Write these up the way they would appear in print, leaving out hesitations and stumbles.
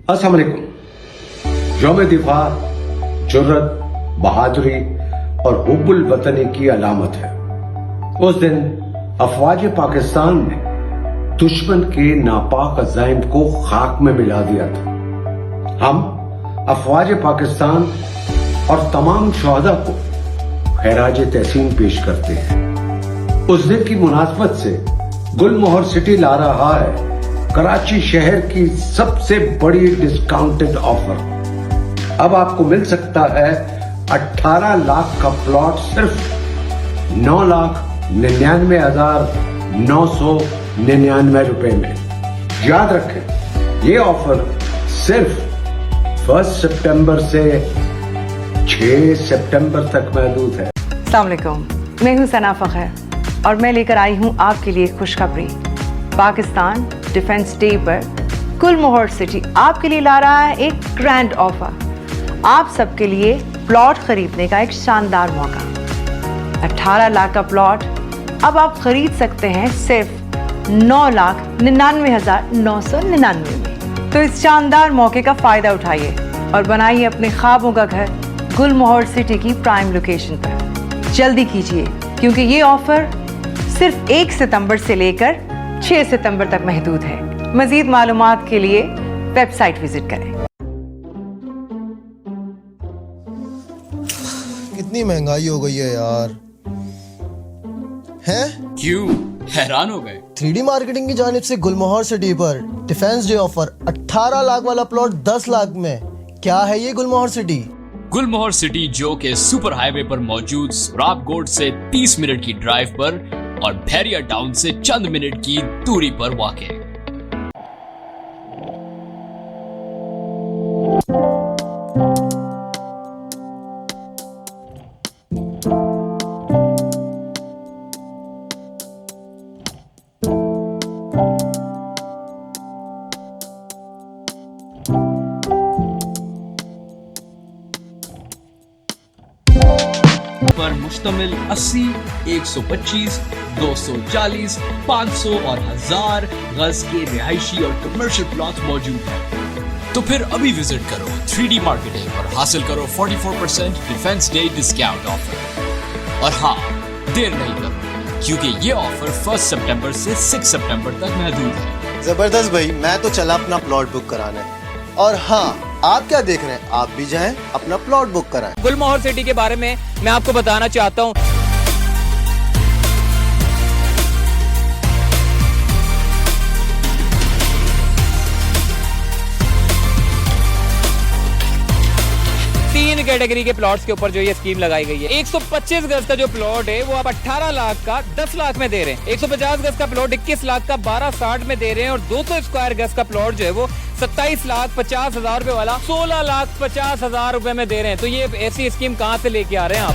अस्सलाम वालेकुम। यौम दिफा जुर्रत, बहादुरी और हुब्बुल वतनी की अलामत है। उस दिन अफवाज पाकिस्तान ने दुश्मन के नापाक अज़ाइम को खाक में मिला दिया था। हम अफवाज पाकिस्तान और तमाम शहदा को खैराज तहसीन पेश करते हैं। उस दिन की मुनासबत से गुलमोहर सिटी ला रहा है कराची शहर की सबसे बड़ी डिस्काउंटेड ऑफर। अब आपको मिल सकता है 18 लाख का प्लॉट सिर्फ 9,99,999 रुपए में। याद रखें, ये ऑफर सिर्फ 1 सितंबर से 6 सितंबर तक महदूद है। अस्सलाम वालेकुम, मैं हूं सना फखर और मैं लेकर आई हूं आपके लिए खुशखबरी। पाकिस्तान डिफेंस डे पर गुलमोहर सिटी आपके लिए ला रहा है एक ग्रैंड ऑफर। आप सबके लिए प्लॉट खरीदने का एक शानदार मौका। 18 लाख का प्लॉट अब आप खरीद सकते हैं सिर्फ 9,99,999 में। तो इस शानदार मौके का फायदा उठाइए और बनाइए अपने ख्वाबों का घर गुलमोहर सिटी की प्राइम लोकेशन पर। जल्दी कीजिए क्योंकि ये ऑफर सिर्फ 1 सितंबर से लेकर 6 सितंबर तक महदूद है। मजीद मालूमात के लिए वेबसाइट विजिट करें। कितनी महंगाई हो गई है यार। हैं? क्यों हैरान हो गए? 3D मार्केटिंग की जानिब से गुलमोहर सिटी पर डिफेंस डे ऑफर 18 लाख वाला प्लॉट 10 लाख में। क्या है ये गुलमोहर सिटी? गुलमोहर सिटी जो के सुपर हाईवे पर मौजूद सुराबगोट से 30 मिनट की ड्राइव पर और भैरिया टाउन से चंद मिनट की दूरी पर वाक़। पर मुश्तमिल 80, 125, 240, 500 और 1000 गज के रिहायशी और कमर्शियल प्लॉट मौजूद हैं। तो फिर अभी विजिट करो 3D मार्केटिंग और हासिल करो 44% डिफेंस डे डिस्काउंट ऑफर। और हाँ, देर नहीं करो क्योंकि ये ऑफर 1 सितंबर से 6 सितंबर तक महदूद है। जबरदस्त भाई, मैं तो चला अपना प्लॉट बुक कराने। और हाँ, आप क्या देख रहे हैं, आप भी जाएं अपना प्लॉट बुक कराएं। गुलमोहर सिटी के बारे में मैं आपको बताना चाहता हूँ। तीन कैटेगरी के प्लॉट्स के ऊपर जो ये स्कीम लगाई गई है। 125 गज का जो प्लॉट है वो आप 18 लाख का 10 लाख में दे रहे हैं। 150 गज का प्लॉट 21 लाख का 1260 में दे रहे हैं और 200 स्क्वायर गज का प्लॉट जो है वो 27,50,000 रुपए वाला 16,50,000 रुपए में दे रहे हैं। तो ये ऐसी स्कीम कहां से लेके आ रहे हैं आप?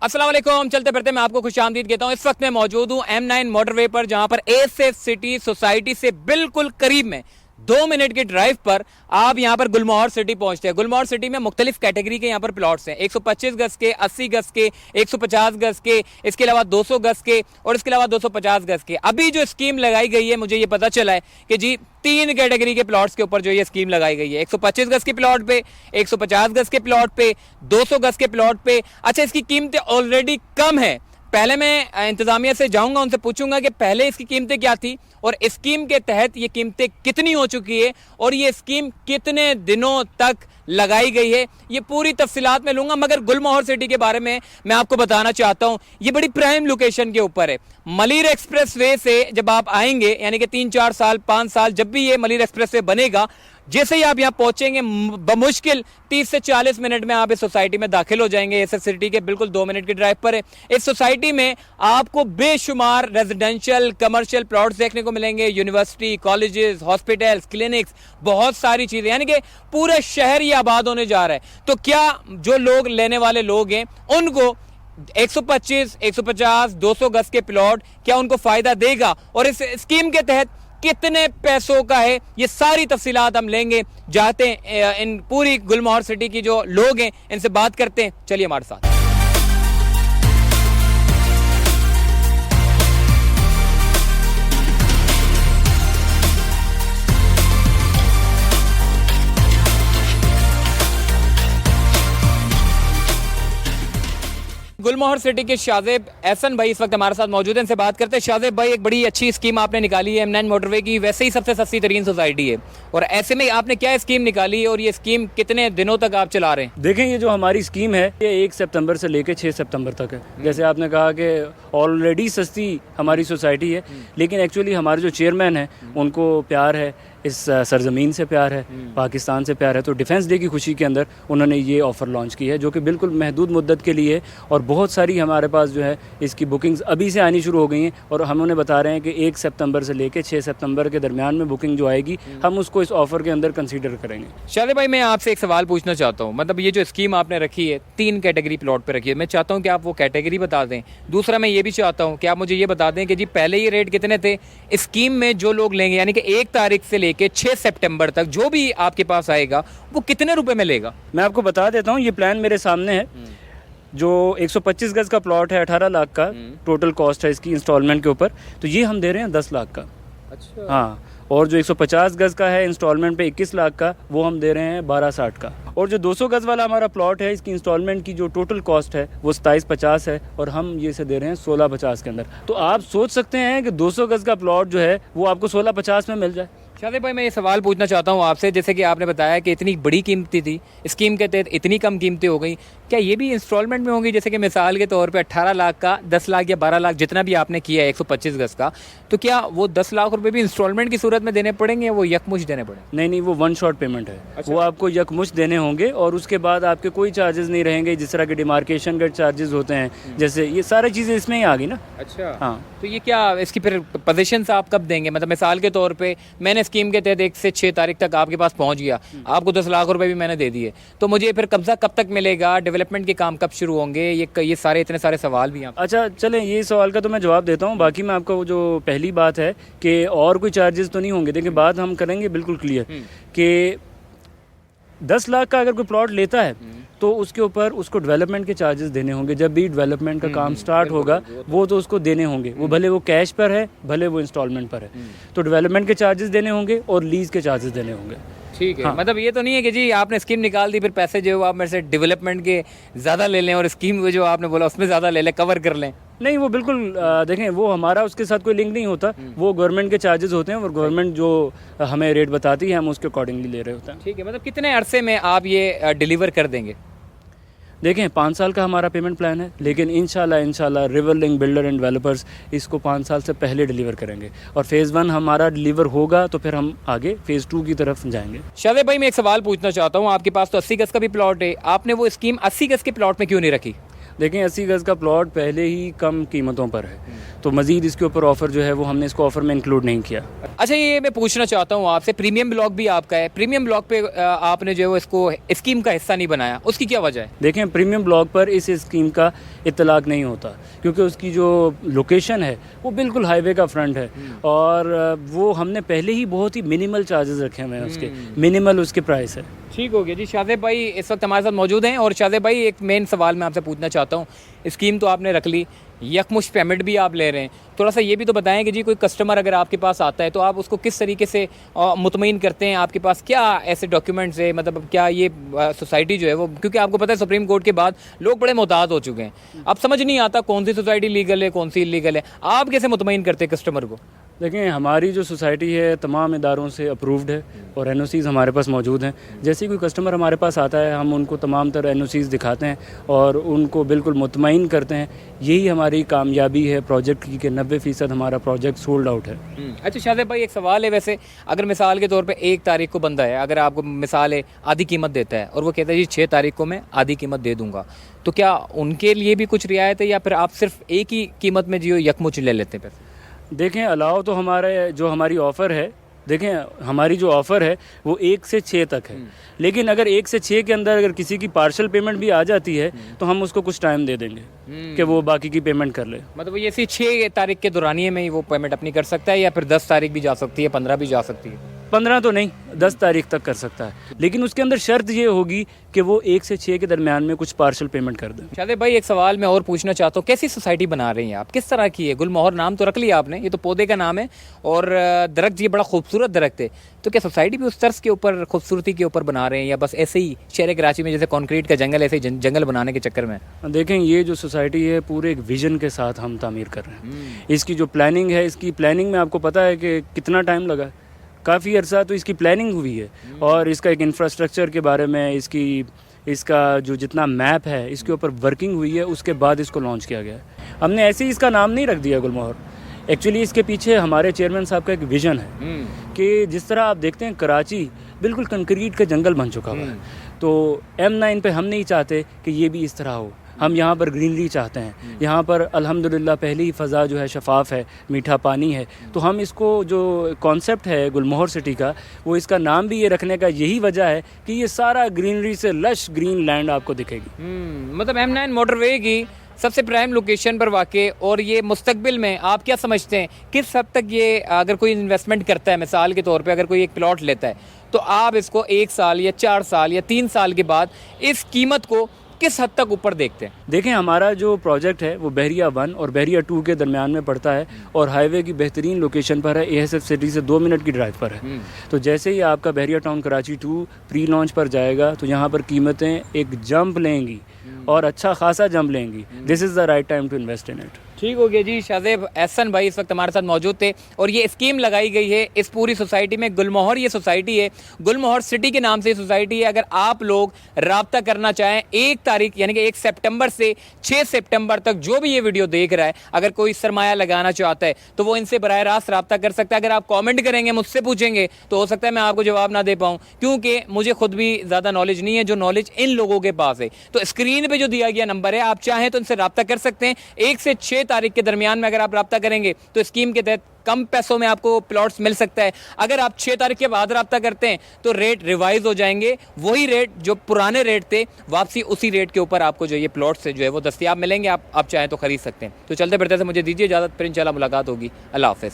अस्सलाम वालेकुम, चलते फिरते मैं आपको खुशामदीद कहता हूँ। इस वक्त मैं मौजूद हूँ M9 मोटरवे पर, जहां पर एसएफ सिटी सोसाइटी से बिल्कुल करीब में 2 मिनट की ड्राइव पर आप यहां पर गुलमोहर सिटी पहुंचते हैं। गुलमोहर सिटी में मुख्तलिफ कैटेगरी के यहां पर प्लॉट्स हैं। 125 गज के, 80 गज के, 150 गज के, इसके अलावा 200 गज के और इसके अलावा 250 गज के। अभी जो स्कीम लगाई गई है, मुझे ये पता चला है कि जी 3 कैटेगरी के प्लॉट्स के ऊपर जो ये स्कीम लगाई गई है। 125 गज के प्लॉट पे, 150 गज के प्लॉट पे, 200 गज के प्लॉट पे। अच्छा, इसकी कीमतें ऑलरेडी कम है। पहले मैं इंतजामिया से जाऊंगा, उनसे पूछूंगा कि पहले इसकी कीमतें क्या थी और स्कीम के तहत ये कीमतें कितनी हो चुकी है और ये स्कीम कितने दिनों तक लगाई गई है। ये पूरी तफसीलात में लूंगा, मगर गुलमोहर सिटी के बारे में मैं आपको बताना चाहता हूं। ये बड़ी प्राइम लोकेशन के ऊपर है। मलिर एक्सप्रेस वे से जब आप आएंगे, यानी कि 3-4 साल 5 साल जब भी ये मलिर एक्सप्रेस वे बनेगा, जैसे ही आप यहाँ पहुंचेंगे बमुश्किल 30 से 40 मिनट में आप इस सोसाइटी में दाखिल हो जाएंगे। एसएफ सिटी के बिल्कुल 2 मिनट की ड्राइव पर है। इस सोसाइटी में आपको बेशुमार रेजिडेंशियल कमर्शियल प्लॉट्स देखने को मिलेंगे। यूनिवर्सिटी, कॉलेजेस, हॉस्पिटल्स, क्लिनिक्स, बहुत सारी चीजें, यानी कि पूरा शहर ही आबाद होने जा रहा है। तो क्या जो लोग लेने वाले लोग हैं उनको 125, 150, 200 गज के प्लॉट क्या उनको फायदा देगा और इस स्कीम के तहत कितने पैसों का है, ये सारी तफसीलात हम लेंगे। जाते हैं इन पूरी गुलमोहर सिटी की जो लोग हैं इनसे बात करते हैं। चलिए हमारे साथ। गुलमोहर सिटी के शाहजेब एहसन भाई इस वक्त हमारे साथ मौजूद हैं, इनसे बात करते हैं। शाहजेब भाई, एक बड़ी अच्छी स्कीम आपने निकाली है M9 मोटरवे की, वैसे ही सबसे सस्ती तरीन सोसाइटी है, और ऐसे में आपने क्या स्कीम निकाली है और ये स्कीम कितने दिनों तक आप चला रहे हैं? देखें, ये जो हमारी स्कीम है ये 1 सितंबर से लेकर 6 सितंबर तक है। जैसे आपने कहा कि ऑलरेडी सस्ती हमारी सोसाइटी है, लेकिन एक्चुअली हमारे जो चेयरमैन हैं उनको प्यार है, इस सरजमीन से प्यार है, पाकिस्तान से प्यार है, तो डिफेंस डे की खुशी के अंदर उन्होंने ये ऑफ़र लॉन्च की है जो कि बिल्कुल महदूद मुद्दत के लिए है। और बहुत सारी हमारे पास जो है इसकी बुकिंग्स अभी से आनी शुरू हो गई हैं, और हम उन्हें बता रहे हैं कि 1 सितंबर से लेकर 6 सितंबर के दरमियान में बुकिंग जो आएगी हम उसको इस ऑफ़र के अंदर कंसीडर करेंगे। शाहजेब भाई, मैं आपसे एक सवाल पूछना चाहता हूँ, मतलब ये जो स्कीम आपने रखी है 3 कैटेगरी प्लॉट पे रखी है, मैं चाहता हूँ कि आप वो कैटेगरी बता दें। दूसरा मैं ये भी चाहता हूँ कि आप मुझे ये बता दें कि जी पहले ये रेट कितने थे, स्कीम में जो लोग लेंगे यानी कि 1 तारीख से लेकर 6 सितंबर तक जो भी आपके पास आएगा वो कितने रुपए में लेगा? मैं आपको बता देता हूँ, ये प्लान मेरे सामने है। जो 125 गज का प्लॉट है 18 लाख का टोटल कॉस्ट है इसकी इंस्टॉलमेंट के ऊपर, तो ये हम दे रहे हैं 10 लाख का। अच्छा। हाँ, और जो 150 गज का है इंस्टॉलमेंट पे 21 लाख का, वो हम दे रहे हैं 1260 का। और जो 200 गज वाला हमारा प्लॉट है इसकी इंस्टॉलमेंट की जो टोटल कॉस्ट है वो 2750 है, और हम ये से दे रहे हैं 1650 के अंदर। तो आप सोच सकते हैं कि 200 गज का प्लॉट जो है वो आपको 1650 में मिल जाए। शाहजेब भाई, मैं ये सवाल पूछना चाहता हूँ आपसे, जैसे कि आपने बताया कि इतनी बड़ी कीमती थी, स्कीम के तहत इतनी कम कीमतें हो गई, क्या ये भी इंस्टॉलमेंट में होंगी? जैसे कि मिसाल के तौर पे 18 लाख का 10 लाख या 12 लाख जितना भी आपने किया है 125 गज का, तो क्या वो 10 लाख रुपए भी इंस्टॉलमेंट की सूरत में देने पड़ेंगे या वो यकमुश्त देने पड़ेंगे? नहीं, वो 1 शॉट पेमेंट है। अच्छा। वो आपको यकमुश्त देने होंगे और उसके बाद आपके कोई चार्जेस नहीं रहेंगे, जिस तरह के डिमार्केशन के चार्जेस होते हैं, जैसे ये सारी चीज़ें इसमें ही आ गई ना। अच्छा। हाँ, तो ये क्या इसकी फिर पोजीशंस आप कब देंगे? मतलब मिसाल के तौर पे मैंने स्कीम के तहत 1 से 6 तारीख तक आपके पास पहुंच गया, आपको 10 लाख रुपए भी मैंने दे दिए, तो मुझे फिर कब्जा कब तक मिलेगा? डेवलपमेंट के काम कब शुरू होंगे? ये सारे इतने सारे सवाल भी यहाँ। अच्छा चलें, ये सवाल का तो मैं जवाब देता हूँ। बाकी मैं आपको जो पहली बात है कि और कोई चार्जेस तो नहीं होंगे। देखिए, बात हम करेंगे बिल्कुल क्लियर कि 10 लाख का अगर कोई प्लॉट लेता है तो उसके ऊपर उसको डेवलपमेंट के चार्जेस देने होंगे। जब भी डेवलपमेंट का काम स्टार्ट होगा वो तो उसको देने होंगे, वो भले वो कैश पर है भले वो इंस्टॉलमेंट पर है, तो डेवलपमेंट के चार्जेस देने होंगे और लीज के चार्जेस देने होंगे। ठीक है। हाँ। मतलब ये तो नहीं है कि जी आपने स्कीम निकाल दी फिर पैसे जो आप मेरे से डेवलपमेंट के ज़्यादा ले लें और स्कीम में जो आपने बोला उसमें ज़्यादा ले लें, कवर कर लें। नहीं, वो बिल्कुल देखें, वो हमारा उसके साथ कोई लिंक नहीं होता, वो गवर्नमेंट के चार्जेस होते हैं और गवर्नमेंट जो हमें रेट बताती है हम उसके अकॉर्डिंगली ले रहे होते हैं। ठीक है। मतलब कितने अरसे में आप ये डिलीवर कर देंगे? देखें, 5 साल का हमारा पेमेंट प्लान है, लेकिन इंशाल्लाह river link builder and developers इसको 5 साल से पहले डिलीवर करेंगे, और फेज़ 1 हमारा डिलीवर होगा तो फिर हम आगे फेज़ 2 की तरफ जाएंगे। शाहजेब भाई, मैं एक सवाल पूछना चाहता हूँ, आपके पास तो 80 गज का भी प्लॉट है, आपने वो स्कीम 80 गज के प्लॉट में क्यों नहीं रखी? देखें, 80 गज का प्लॉट पहले ही कम कीमतों पर है, तो मज़ीद इसके ऊपर ऑफ़र जो है वो हमने इसको ऑफ़र में इंक्लूड नहीं किया। अच्छा, ये मैं पूछना चाहता हूँ आपसे, प्रीमियम ब्लॉक भी आपका है, प्रीमियम ब्लॉक पे आपने जो है वो इसको स्कीम का हिस्सा नहीं बनाया, उसकी क्या वजह है? देखें, प्रीमियम ब्लॉक पर इस स्कीम का इतलाक नहीं होता, क्योंकि उसकी जो लोकेशन है वो बिल्कुल हाईवे का फ्रंट है, और वो हमने पहले ही बहुत ही मिनिमल चार्जेस रखे हुए हैं, उसके मिनिमल उसके प्राइस है। ठीक हो गया जी। शाहजेब भाई इस वक्त हमारे साथ मौजूद हैं, और शाहजेब भाई एक मेन सवाल मैं आपसे पूछना चाहता हूँ, स्कीम तो आपने रख ली, यकमुश्त पेमेंट भी आप ले रहे हैं, थोड़ा सा ये भी तो बताएं कि जी कोई कस्टमर अगर आपके पास आता है तो आप उसको किस तरीके से मुतमईन करते हैं? आपके पास क्या ऐसे डॉक्यूमेंट्स है, मतलब क्या ये सोसाइटी जो है वो, क्योंकि आपको पता है सुप्रीम कोर्ट के बाद लोग बड़े मोहतात हो चुके हैं, अब समझ नहीं आता कौन सी सोसाइटी लीगल है कौन सी इलीगल है, आप कैसे मुतमईन करते हैं कस्टमर को? देखें, हमारी जो सोसाइटी है तमाम इदारों से अप्रूव्ड है और एनओसीज़ हमारे पास मौजूद हैं। जैसे ही कोई कस्टमर हमारे पास आता है हम उनको तमाम तरह एनओसीज़ दिखाते हैं और उनको बिल्कुल मुतमईन करते हैं। यही हमारी कामयाबी है प्रोजेक्ट की कि 90% हमारा प्रोजेक्ट सोल्ड आउट है। अच्छा शाहजेब भाई, एक सवाल है, वैसे अगर मिसाल के तौर पे 1 तारीख को बंदा है, अगर आपको मिसाल है आधी कीमत देता है और वो कहता है जी 6 तारीख को मैं आधी कीमत दे दूंगा, तो क्या उनके लिए भी कुछ रियायत है या फिर आप सिर्फ एक ही कीमत में जियो यकमुश्त ले लेते हैं पैसे? देखें, अलाउ तो हमारे जो हमारी ऑफ़र है देखें हमारी जो ऑफ़र है वो 1 से 6 तक है, लेकिन अगर 1 से 6 के अंदर अगर किसी की पार्शल पेमेंट भी आ जाती है तो हम उसको कुछ टाइम दे देंगे कि वो बाकी की पेमेंट कर ले। मतलब ये इसी 6 तारीख के दौरानिए में ही वो पेमेंट अपनी कर सकता है, या फिर 10 तारीख भी जा सकती है, 15 भी जा सकती है? 15 तो नहीं, 10 तारीख तक कर सकता है, लेकिन उसके अंदर शर्त ये होगी कि वो 1 से 6 के दरमियान में कुछ पार्शल पेमेंट कर दें। शादेब भाई, एक सवाल मैं और पूछना चाहता हूँ, कैसी सोसाइटी बना रही हैं आप, किस तरह की है? गुलमोहर नाम तो रख लिया आपने, ये तो पौधे का नाम है, और दरख्त ये बड़ा खूबसूरत दरख्त है, तो क्या सोसाइटी भी उस तर्ज के ऊपर, खूबसूरती के ऊपर बना रहे हैं, या बस ऐसे ही शहर कराची में जैसे कंक्रीट का जंगल, ऐसे ही जंगल बनाने के चक्कर में? देखें, ये जो सोसाइटी है पूरे एक विजन के साथ हम तामीर कर रहे हैं। इसकी जो प्लानिंग है, इसकी प्लानिंग में आपको पता है कि कितना टाइम लगा, काफ़ी अरसा तो इसकी प्लानिंग हुई है, और इसका एक इंफ्रास्ट्रक्चर के बारे में इसका जो जितना मैप है इसके ऊपर वर्किंग हुई है, उसके बाद इसको लॉन्च किया गया है। हमने ऐसे ही इसका नाम नहीं रख दिया गुलमोहर, एक्चुअली इसके पीछे हमारे चेयरमैन साहब का एक विज़न है कि जिस तरह आप देखते हैं कराची बिल्कुल कंक्रीट का जंगल बन चुका हुआ है, तो M9 पे हम नहीं चाहते कि ये भी इस तरह हो। हम यहाँ पर ग्रीनरी चाहते हैं, यहाँ पर अल्हम्दुलिल्लाह पहली ही फ़ज़ा जो है शफाफ है, मीठा पानी है, तो हम इसको जो कॉन्सेप्ट है गुलमोहर सिटी का, वो इसका नाम भी ये रखने का यही वजह है कि ये सारा ग्रीनरी से लश ग्रीन लैंड आपको दिखेगी। मतलब M9 मोटरवे की सबसे प्राइम लोकेशन पर वाक़ई, और ये मुस्तकबिल में आप क्या समझते हैं किस हद तक ये, अगर कोई इन्वेस्टमेंट करता है, मिसाल के तौर पे अगर कोई एक प्लॉट लेता है, तो आप इसको 1 साल या 4 साल या 3 साल के बाद इस कीमत को किस हद तक ऊपर देखते हैं? देखें, हमारा जो प्रोजेक्ट है वो बहरिया 1 और बहरिया 2 के दरमियान में पड़ता है, और हाईवे की बेहतरीन लोकेशन पर है, ASF सिटी से 2 मिनट की ड्राइव पर है। तो जैसे ही आपका बहरिया टाउन कराची 2 प्री लॉन्च पर जाएगा तो यहाँ पर कीमतें एक जंप लेंगी, और अच्छा खासा जंप लेंगी। This is the right time to invest in it. ठीक हो गया जी। शादेब एहसन भाई इस वक्त हमारे साथ मौजूद थे, और ये स्कीम लगाई गई है इस पूरी सोसाइटी में। गुलमोहर ये सोसाइटी है, गुलमोहर सिटी के नाम से ये सोसाइटी है। अगर आप लोग राब्ता करना चाहें 1 तारीख यानी कि 1 सितंबर से 6 सितंबर तक, जो भी ये वीडियो देख रहा है, अगर कोई सरमाया लगाना चाहता है तो वो इनसे बराह रास्त राब्ता कर सकता है। अगर आप कॉमेंट करेंगे, मुझसे पूछेंगे, तो हो सकता है मैं आपको जवाब ना दे पाऊँ, क्योंकि मुझे खुद भी ज़्यादा नॉलेज नहीं है जो नॉलेज इन लोगों के पास है। तो स्क्रीन पर जो दिया गया नंबर है, आप चाहें तो इनसे राब्ता कर सकते हैं। 1 से 6 तारीख के दरमियान में अगर आप राब्ता करेंगे तो स्कीम के तहत कम पैसों में आपको प्लॉट्स मिल सकता है। अगर आप 6 तारीख के बाद राब्ता करते हैं तो रेट रिवाइज हो जाएंगे, वही रेट जो पुराने रेट थे वापसी उसी रेट के ऊपर आपको जो ये प्लॉट्स जो है वो दस्तयाब मिलेंगे। आप चाहें तो खरीद सकते हैं। तो चलते फिरते से मुझे दीजिए इजाज़त, फिर इंशाल्लाह मुलाकात होगी। अल्लाह हाफ़िज़।